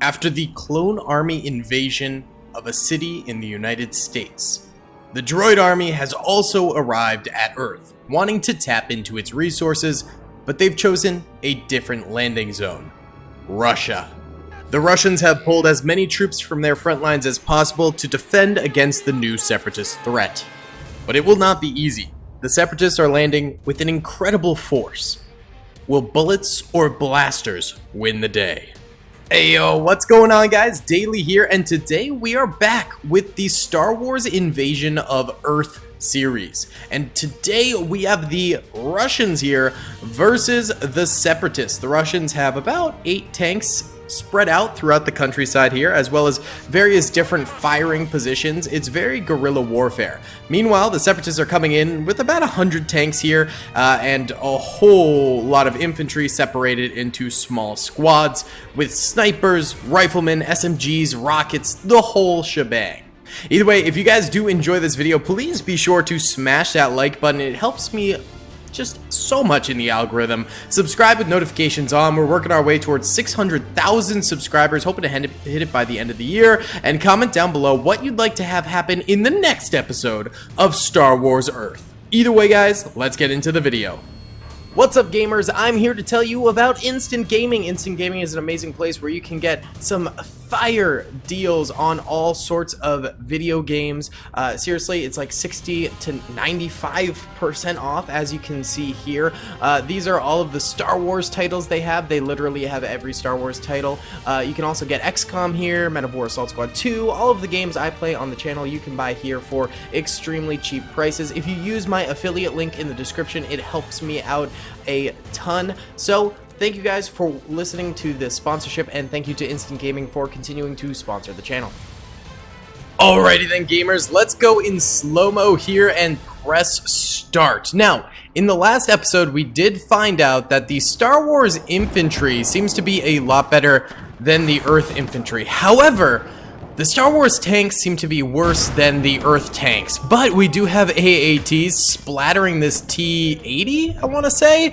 After the clone army invasion of a city in the United States, the droid army has also arrived at Earth, wanting to tap into its resources, but they've chosen a different landing zone: Russia. The Russians have pulled as many troops from their front lines as possible to defend against the new separatist threat. But it will not be easy. The separatists are landing with an incredible force. Will bullets or blasters win the day? Hey yo, what's going on guys? Daily here, and today we are back with the Star Wars Invasion of Earth series. And today we have the Russians here versus the separatists. The Russians have about 8 tanks spread out throughout the countryside here, as well as various different firing positions. It's very guerrilla warfare. Meanwhile, the separatists are coming in with about 100 tanks here and a whole lot of infantry separated into small squads with snipers, riflemen, SMGs, rockets, the whole shebang. Either way, if you guys do enjoy this video, please be sure to smash that like button. It helps me just so much in the algorithm. Subscribe with notifications on. We're working our way towards 600,000 subscribers, hoping to hit it by the end of the year. And comment down below what you'd like to have happen in the next episode of Star Wars Earth. Either way guys, let's get into the video. What's up gamers? I'm here to tell you about Instant Gaming. Instant Gaming is an amazing place where you can get some fire deals on all sorts of video games. Seriously, it's like 60 to 95% off, as you can see here. These are all of the Star Wars titles they have. They literally have every Star Wars title. You can also get XCOM here, Men of War Assault Squad 2, all of the games I play on the channel you can buy here for extremely cheap prices. If you use my affiliate link in the description, it helps me out a ton. So thank you guys for listening to this sponsorship, and thank you to Instant Gaming for continuing to sponsor the channel. Alrighty then gamers, let's go in slow-mo here and press start. Now, in the last episode we did find out that the Star Wars infantry seems to be a lot better than the Earth infantry. However, the Star Wars tanks seem to be worse than the Earth tanks, but we do have AATs splattering this T-80, I want to say,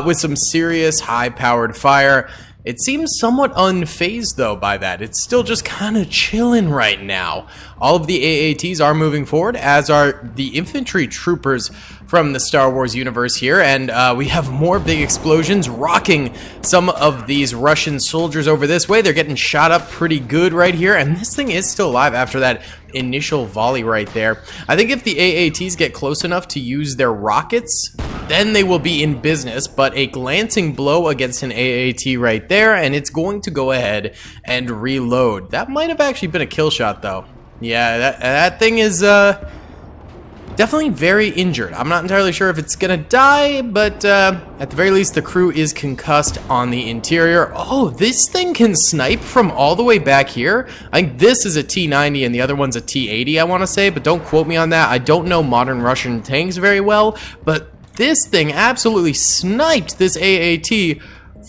with some serious high-powered fire. It seems somewhat unfazed, though, by that. It's still just kind of chilling right now. All of the AATs are moving forward, as are the infantry troopers from the Star Wars universe here, and we have more big explosions rocking some of these Russian soldiers over this way. They're getting shot up pretty good right here, and this thing is still alive after that initial volley right there. I think if the AATs get close enough to use their rockets, then they will be in business, but a glancing blow against an AAT right there, and it's going to go ahead and reload. That might have actually been a kill shot, though. Yeah, that thing is definitely very injured. I'm not entirely sure if it's gonna die, but at the very least, the crew is concussed on the interior. Oh, this thing can snipe from all the way back here. I think this is a T-90 and the other one's a T-80, I want to say, but don't quote me on that. I don't know modern Russian tanks very well, but this thing absolutely sniped this AAT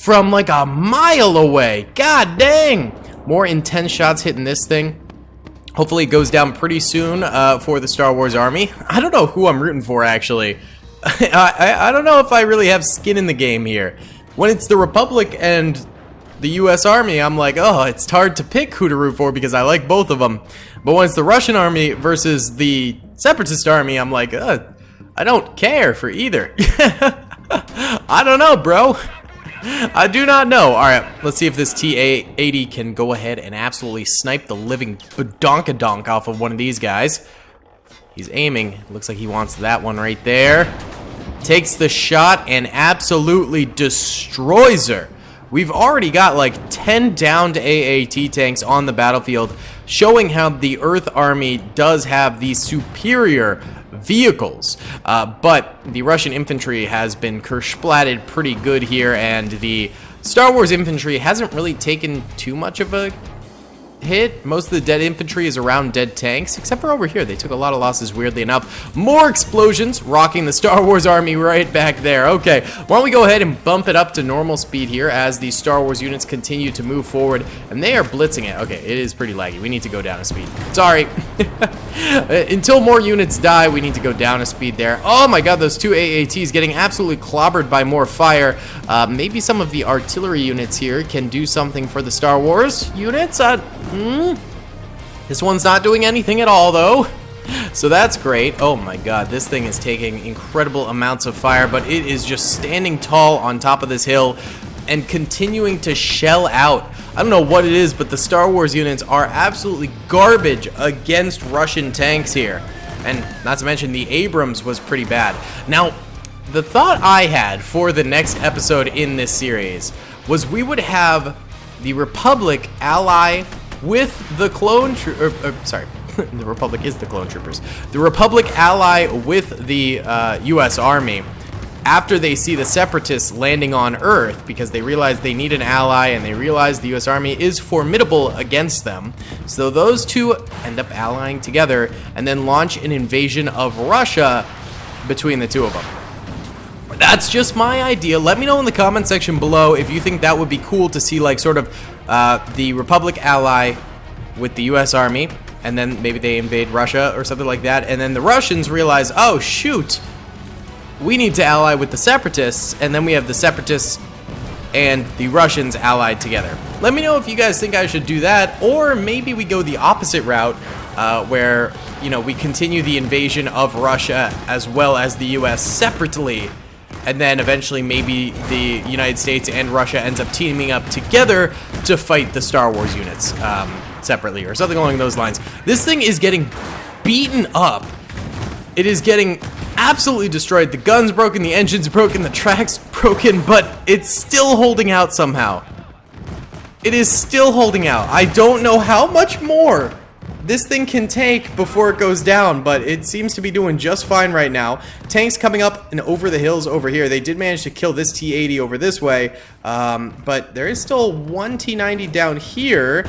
from like a mile away. God dang! More intense shots hitting this thing. Hopefully it goes down pretty soon for the Star Wars Army. I don't know who I'm rooting for, actually. I don't know if I really have skin in the game here. When it's the Republic and the US Army, I'm like, oh, it's hard to pick who to root for because I like both of them. But when it's the Russian Army versus the Separatist Army, I'm like, I don't care for either. I don't know, bro. I do not know. Alright, let's see if this T-80 can go ahead and absolutely snipe the living badonkadonk off of one of these guys. He's aiming. Looks like he wants that one right there. Takes the shot and absolutely destroys her. We've already got like 10 downed AAT tanks on the battlefield, showing how the Earth Army does have the superior vehicles, but the Russian infantry has been kersplatted pretty good here, and the Star Wars infantry hasn't really taken too much of a hit. Most of the dead infantry is around dead tanks, except for over here. They took a lot of losses, weirdly enough. More explosions, rocking the Star Wars army right back there. Okay, why don't we go ahead and bump it up to normal speed here as the Star Wars units continue to move forward, and they are blitzing it. Okay, it is pretty laggy. We need to go down a speed. Sorry. Until more units die, we need to go down a speed there. Oh my god, those two AATs getting absolutely clobbered by more fire. Maybe some of the artillery units here can do something for the Star Wars units. This one's not doing anything at all, though. So that's great. Oh my god, this thing is taking incredible amounts of fire, but it is just standing tall on top of this hill and continuing to shell out. I don't know what it is, but the Star Wars units are absolutely garbage against Russian tanks here. And not to mention the Abrams was pretty bad. Now, the thought I had for the next episode in this series was we would have the Republic ally with the clone sorry, the Republic is the clone troopers. The Republic ally with the US Army after they see the Separatists landing on Earth, because they realize they need an ally and they realize the US Army is formidable against them. So those two end up allying together and then launch an invasion of Russia between the two of them. That's just my idea. Let me know in the comment section below if you think that would be cool to see, like, sort of the Republic ally with the US Army, and then maybe they invade Russia or something like that, and then the Russians realize, oh shoot, we need to ally with the Separatists, and then we have the Separatists and the Russians allied together. Let me know if you guys think I should do that, or maybe we go the opposite route, where, you know, we continue the invasion of Russia as well as the US separately, and then eventually maybe the United States and Russia ends up teaming up together to fight the Star Wars units separately, or something along those lines. This thing is getting beaten up. It is getting absolutely destroyed. The gun's broken, the engine's broken, the track's broken, but it's still holding out somehow. It is still holding out. I don't know how much more this thing can take before it goes down, but it seems to be doing just fine right now. Tanks coming up and over the hills over here. They did manage to kill this T-80 over this way, but there is still one T-90 down here.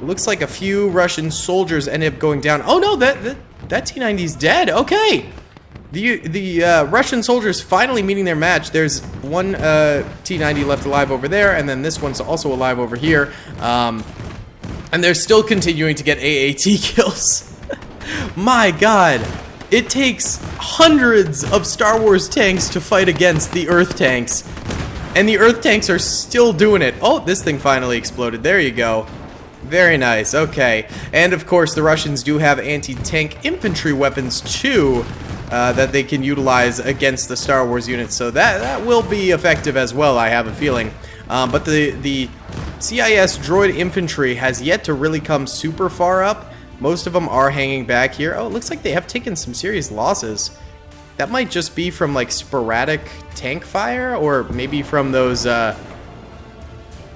Looks like a few Russian soldiers ended up going down. Oh no, that T-90's dead. Okay. The Russian soldiers finally meeting their match. There's one T-90 left alive over there, and then this one's also alive over here. And they're still continuing to get AAT kills. My god. It takes hundreds of Star Wars tanks to fight against the Earth tanks. And the Earth tanks are still doing it. Oh, this thing finally exploded. There you go. Very nice. Okay. And of course, the Russians do have anti-tank infantry weapons too, that they can utilize against the Star Wars units. So that will be effective as well, I have a feeling. But the CIS droid infantry has yet to really come super far up. Most of them are hanging back here. Oh, it looks like they have taken some serious losses. That might just be from, like, sporadic tank fire, or maybe from those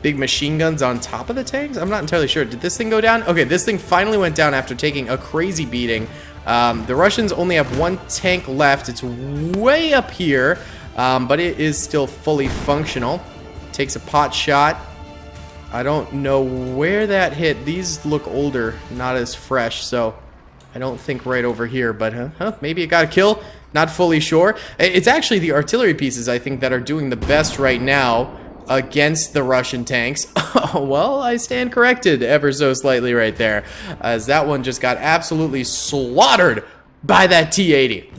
big machine guns on top of the tanks. I'm not entirely sure. Did this thing go down? Okay, this thing finally went down after taking a crazy beating. The Russians only have one tank left. It's way up here, but it is still fully functional. Takes a pot shot. I don't know where that hit. These look older, not as fresh, so I don't think right over here, but maybe it got a kill. Not fully sure. It's actually the artillery pieces, I think, that are doing the best right now against the Russian tanks. Well, I stand corrected ever so slightly right there, as that one just got absolutely slaughtered by that T-80.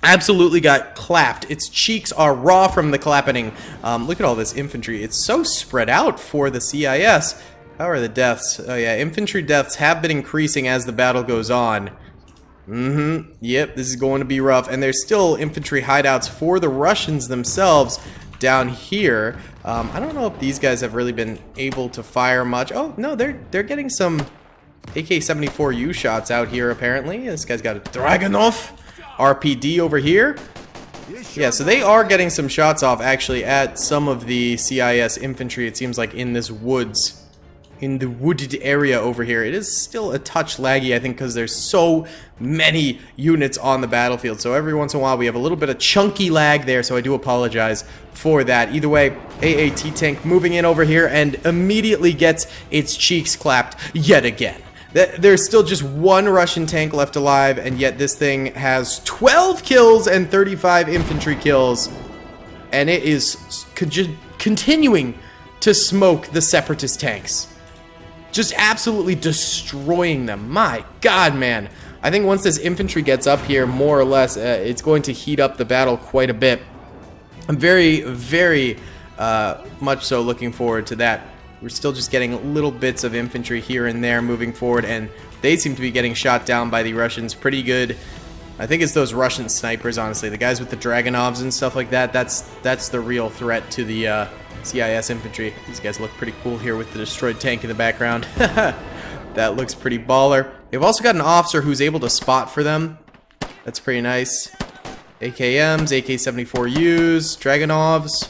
Absolutely got clapped. Its cheeks are raw from the clapping. Look at all this infantry. It's so spread out for the CIS. How are the deaths? Oh yeah, infantry deaths have been increasing as the battle goes on. Yep, this is going to be rough. And there's still infantry hideouts for the Russians themselves down here. I don't know if these guys have really been able to fire much. Oh, no, they're getting some AK-74U shots out here, apparently. This guy's got a Dragunov RPD over here. Yeah, so they are getting some shots off, actually, at some of the CIS infantry, it seems like, in this woods in the wooded area over here. It is still a touch laggy, I think, because there's so many units on the battlefield. So every once in a while we have a little bit of chunky lag there, so I do apologize for that. Either way, AAT tank moving in over here and immediately gets its cheeks clapped yet again. There's still just one Russian tank left alive, and yet this thing has 12 kills and 35 infantry kills. And it is continuing to smoke the separatist tanks. Just absolutely destroying them. My God, man. I think once this infantry gets up here, more or less, it's going to heat up the battle quite a bit. I'm very, very much so looking forward to that. We're still just getting little bits of infantry here and there moving forward, and they seem to be getting shot down by the Russians pretty good. I think it's those Russian snipers, honestly. The guys with the Dragonovs and stuff like that, that's the real threat to the CIS infantry. These guys look pretty cool here with the destroyed tank in the background. That looks pretty baller. They've also got an officer who's able to spot for them. That's pretty nice. AKMs, AK-74Us, Dragonovs,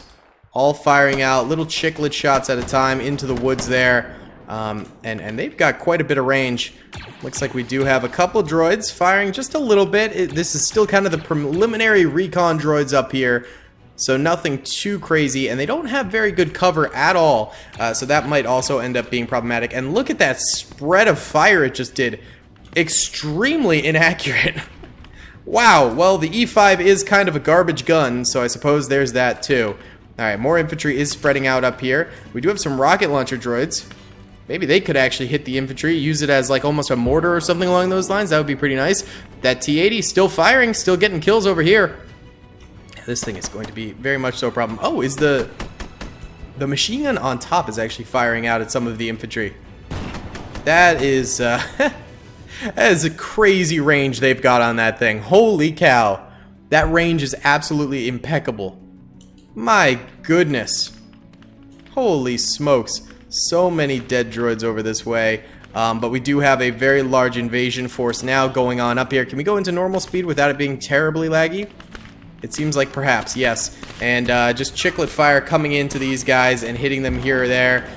all firing out little chicklet shots at a time into the woods there. And they've got quite a bit of range. Looks like we do have a couple droids firing just a little bit. This is still kind of the preliminary recon droids up here, so nothing too crazy, and they don't have very good cover at all, so that might also end up being problematic. And look at that spread of fire it just did. Extremely inaccurate. Wow, well, the E5 is kind of a garbage gun, so I suppose there's that too. Alright, more infantry is spreading out up here. We do have some rocket launcher droids. Maybe they could actually hit the infantry, use it as like almost a mortar or something along those lines. That would be pretty nice. That T-80 still firing, still getting kills over here. This thing is going to be very much so a problem. Oh, is the machine gun on top is actually firing out at some of the infantry. That is that is a crazy range they've got on that thing. Holy cow. That range is absolutely impeccable. My goodness. Holy smokes. So many dead droids over this way. But we do have a very large invasion force now going on up here. Can we go into normal speed without it being terribly laggy? It seems like perhaps, yes. And just chicklet fire coming into these guys and hitting them here or there.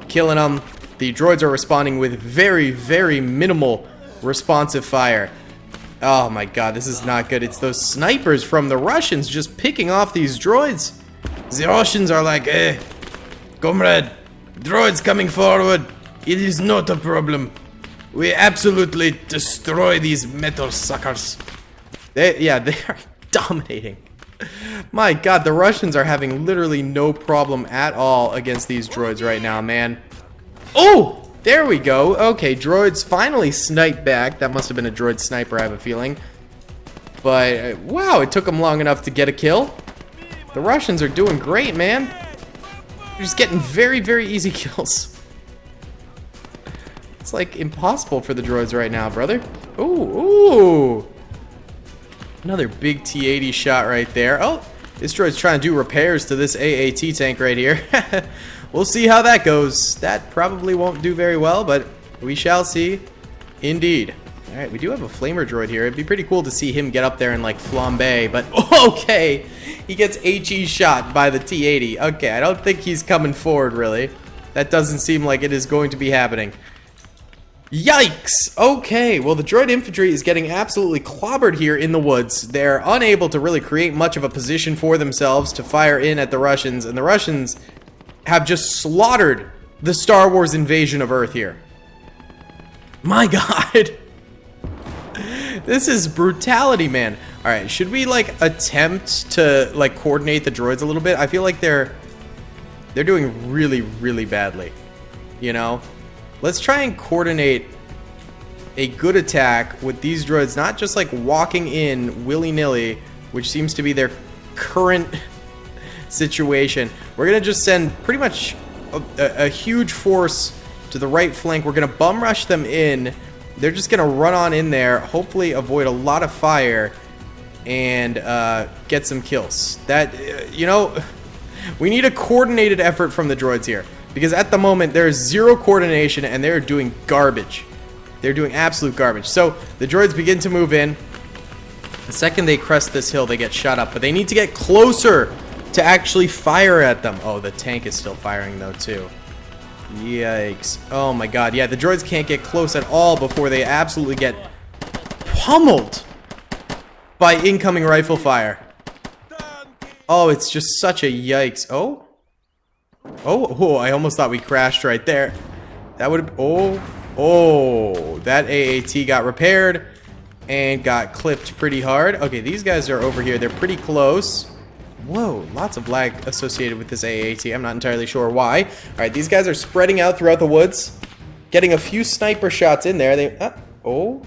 Killing them. The droids are responding with very, very minimal responsive fire. Oh my god, this is not good. It's those snipers from the Russians just picking off these droids. The Russians are like, comrade, droids coming forward. It is not a problem. We absolutely destroy these metal suckers. They are dominating. My god, the Russians are having literally no problem at all against these droids right now, man. Oh! There we go. Okay, droids finally sniped back. That must have been a droid sniper, I have a feeling. But, wow, it took them long enough to get a kill. The Russians are doing great, man. They're just getting very, very easy kills. It's like impossible for the droids right now, brother. Ooh, ooh. Another big T-80 shot right there. Oh, this droid's trying to do repairs to this AAT tank right here. We'll see how that goes. That probably won't do very well, but we shall see. Indeed. Alright, we do have a flamer droid here. It'd be pretty cool to see him get up there and like flambe, but okay. He gets HE shot by the T-80. Okay, I don't think he's coming forward, really. That doesn't seem like it is going to be happening. Yikes! Okay, well the droid infantry is getting absolutely clobbered here in the woods. They're unable to really create much of a position for themselves to fire in at the Russians, and the Russians have just slaughtered the Star Wars invasion of Earth here. My god. This is brutality, man. Alright, should we like attempt to like coordinate the droids a little bit? I feel like they're doing really, really badly. You know? Let's try and coordinate a good attack with these droids, not just like walking in willy-nilly, which seems to be their current situation. We're gonna just send pretty much a huge force to the right flank. We're gonna bum rush them in. They're just gonna run on in there, hopefully avoid a lot of fire, and get some kills. That, you know, we need a coordinated effort from the droids here, because at the moment there is zero coordination and they're doing garbage. They're doing absolute garbage. So the droids begin to move in. The second they crest this hill, they get shot up, but they need to get closer to actually fire at them. Oh, the tank is still firing though too. Yikes. Oh my god. Yeah, the droids can't get close at all before they absolutely get pummeled by incoming rifle fire. Oh, it's just such a yikes. Oh? Oh, I almost thought we crashed right there. That would have... Oh, that AAT got repaired and got clipped pretty hard. Okay, these guys are over here. They're pretty close. Whoa, lots of lag associated with this AAT. I'm not entirely sure why. All right, these guys are spreading out throughout the woods, getting a few sniper shots in there. Oh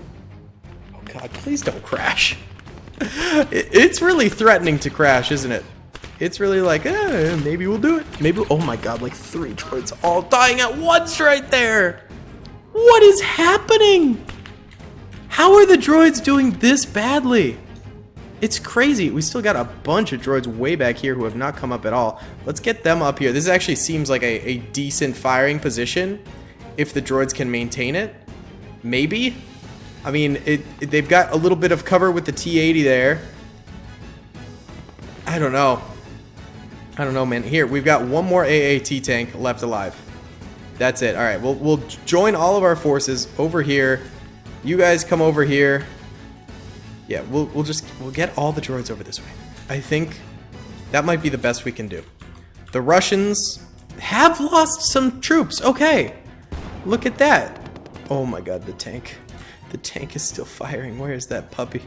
God, please don't crash. It's really threatening to crash, isn't it? It's really like, maybe we'll do it. Maybe. Oh my God, like 3 droids all dying at once right there. What is happening? How are the droids doing this badly? It's crazy. We still got a bunch of droids way back here who have not come up at all. Let's get them up here. This actually seems like a decent firing position if the droids can maintain it. Maybe. I mean, they've got a little bit of cover with the T-80 there. I don't know. I don't know, man. Here, we've got one more AAT tank left alive. That's it. All right, we'll join all of our forces over here. You guys come over here. Yeah, we'll get all the droids over this way. I think that might be the best we can do. The Russians have lost some troops. Okay, look at that. Oh my God, the tank. The tank is still firing. Where is that puppy?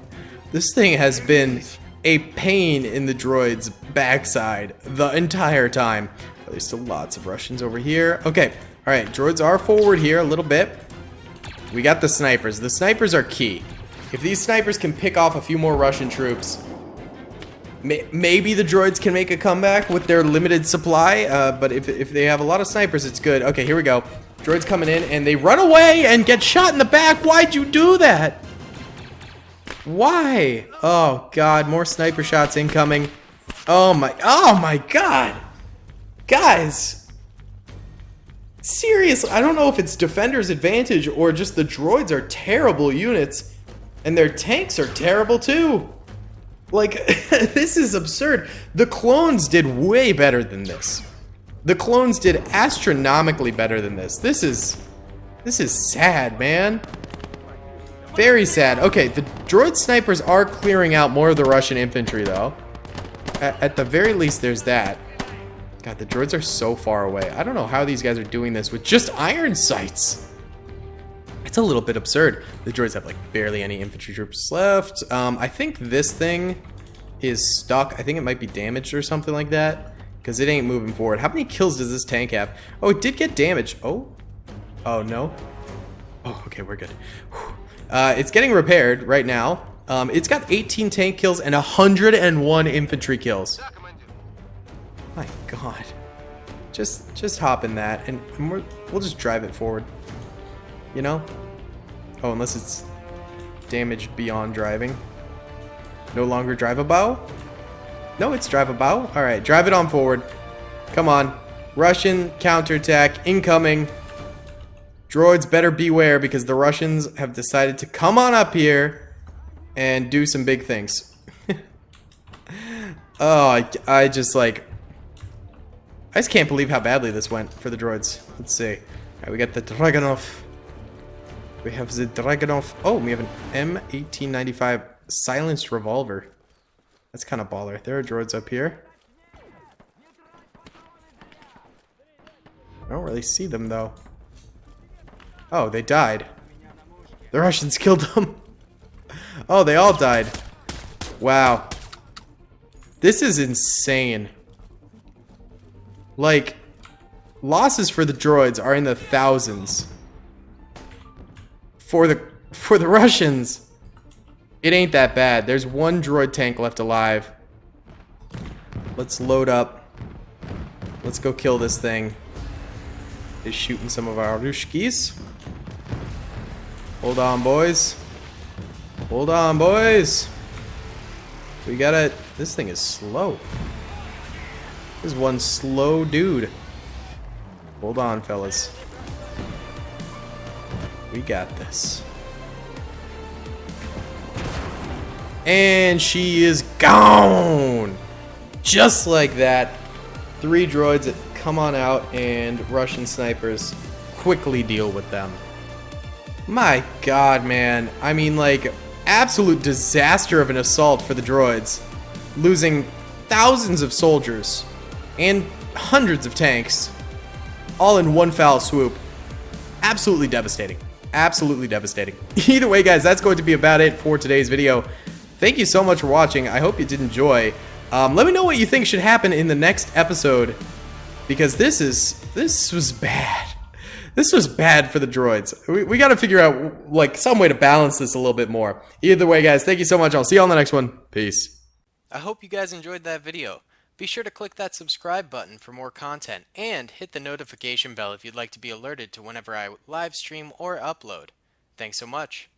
This thing has been a pain in the droid's backside the entire time. Oh, there's still lots of Russians over here. Okay, all right, droids are forward here a little bit. We got the snipers. The snipers are key. If these snipers can pick off a few more Russian troops, maybe the droids can make a comeback with their limited supply, but if they have a lot of snipers, it's good. Okay, here we go. Droids coming in, and they run away and get shot in the back. Why'd you do that? Why? Oh, God, more sniper shots incoming. Oh my God. Guys. Seriously, I don't know if it's defender's advantage or just the droids are terrible units. And their tanks are terrible too. Like, this is absurd. The clones did way better than this. The clones did astronomically better than this. This is sad, man. Very sad. Okay, the droid snipers are clearing out more of the Russian infantry, though. At the very least, there's that. God, the droids are so far away. I don't know how these guys are doing this with just iron sights. It's a little bit absurd. The droids have like barely any infantry troops left. I think this thing is stuck. I think it might be damaged or something like that because it ain't moving forward. How many kills does this tank have? Oh, it did get damaged. Oh no. Oh, okay, we're good. It's getting repaired right now. It's got 18 tank kills and 101 infantry kills. My God. Just hop in that and we'll just drive it forward. You know? Oh, unless it's damaged beyond driving. No longer drivable? No, it's drivable. Alright, drive it on forward. Come on. Russian counterattack incoming. Droids better beware because the Russians have decided to come on up here and do some big things. Oh, I just can't believe how badly this went for the droids. Let's see. Alright, we got the Dragunov. We have the Dragunov. Oh, we have an M1895 silenced revolver. That's kind of baller. There are droids up here. I don't really see them, though. Oh, they died. The Russians killed them. Oh, they all died. Wow. This is insane. Like, losses for the droids are in the thousands. For the Russians, it ain't that bad. There's one droid tank left alive. Let's load up. Let's go kill this thing. Is shooting some of our Rushkis. Hold on, boys. Hold on, boys. We gotta... This thing is slow. This is one slow dude. Hold on, fellas. We got this. And she is gone! Just like that. 3 droids come on out and Russian snipers quickly deal with them. My god, man. I mean, like, absolute disaster of an assault for the droids. Losing thousands of soldiers and hundreds of tanks all in one foul swoop. Absolutely devastating. Absolutely devastating. Either way, guys, that's going to be about it for today's video. Thank you so much for watching. I hope you did enjoy. Let me know what you think should happen in the next episode, because this was bad. This was bad for the droids. We got to figure out like some way to balance this a little bit more. Either way, guys, thank you so much. I'll see you on the next one. Peace. I hope you guys enjoyed that video. Be sure to click that subscribe button for more content and hit the notification bell if you'd like to be alerted to whenever I live stream or upload. Thanks so much.